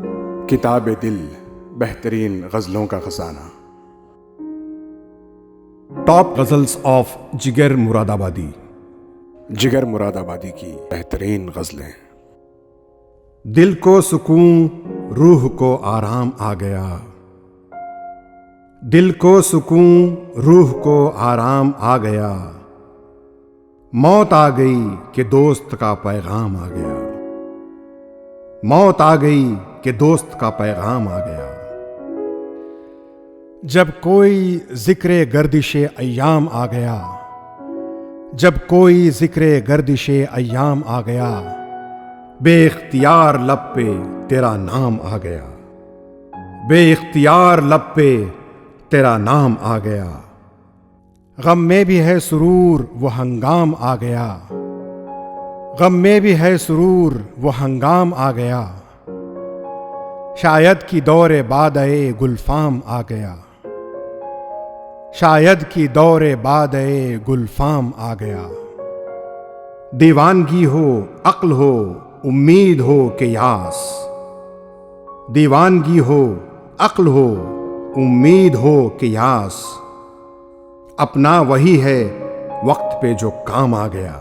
किताब दिल, बेहतरीन गज़लों का खजाना। टॉप गज़ल्स ऑफ जिगर मुरादाबादी। जिगर मुरादाबादी की बेहतरीन गज़लें। दिल को सुकून, रूह को आराम आ गया। दिल को सुकून, रूह को आराम आ गया। मौत आ गई कि दोस्त का पैगाम आ गया। मौत आ गई कि दोस्त का पैगाम आ गया। जब कोई जिक्रे गर्दिशे अय्याम आ गया। जब कोई जिक्रे गर्दिशे अय्याम आ गया। बेइख्तियार लब पे तेरा नाम आ गया। बेइख्तियार लब पे तेरा नाम आ गया। गम में भी है सुरूर वो हंगाम आ गया। गम में भी है सुरूर वो हंगाम आ गया। शायद की दौरे बादए गुलफाम आ गया। शायद की दौरे बादए गुलफाम आ गया। दीवानगी हो, अक्ल हो, उम्मीद हो के यास। दीवानगी हो, अक्ल हो, उम्मीद हो के यास। अपना वही है वक्त पे जो काम आ गया।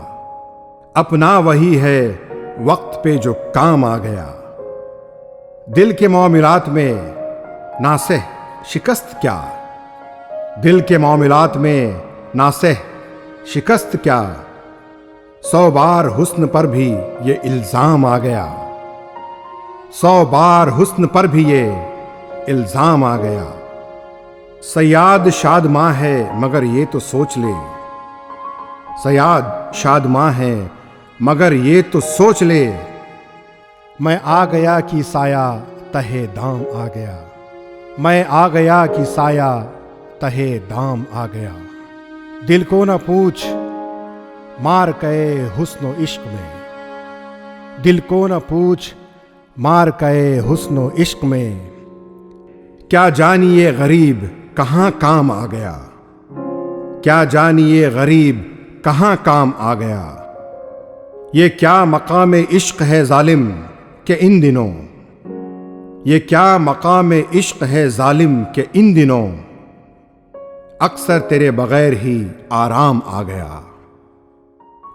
अपना वही है वक्त पे जो काम आ गया। दिल के मामलात में नासह शिकस्त क्या। दिल के मामलात में नासह शिकस्त क्या। 100 बार हुस्न पर भी ये इल्जाम आ गया। 100 बार हुस्न पर भी ये इल्जाम आ गया। सयाद शादमां है मगर ये तो सोच ले। सयाद शादमां है मगर ये तो सोच ले। मैं आ गया कि साया तहे दाम आ गया। मैं आ गया कि साया तहे दाम आ गया। दिल को न पूछ मार कए हुस्नो इश्क में। दिल को न पूछ मार कए हुस्नो इश्क में। क्या जानिए गरीब कहाँ काम आ गया। क्या जानिए गरीब कहाँ काम आ गया। ये क्या मकाम इश्क है जालिम के इन दिनों। ये क्या मकाम इश्क है जालिम के इन दिनों। अक्सर तेरे बगैर ही आराम आ गया।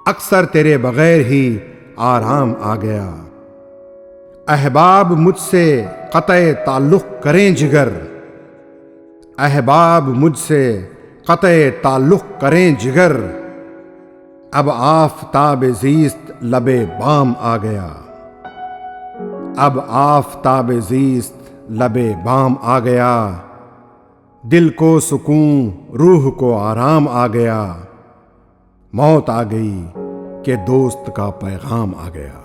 अक्सर तेरे बगैर ही आराम आ गया। अहबाब मुझसे क़त्ए ताल्लुक़ करें जिगर। अहबाब मुझसे क़त्ए ताल्लुक़ करें जिगर। अब आफ़ताब ज़ीस्त लबे बाम आ गया। अब आफ़ताब ज़ीस्त लबे बाम आ गया। दिल को सुकून, रूह को आराम आ गया। मौत आ गई कि दोस्त का पैगाम आ गया।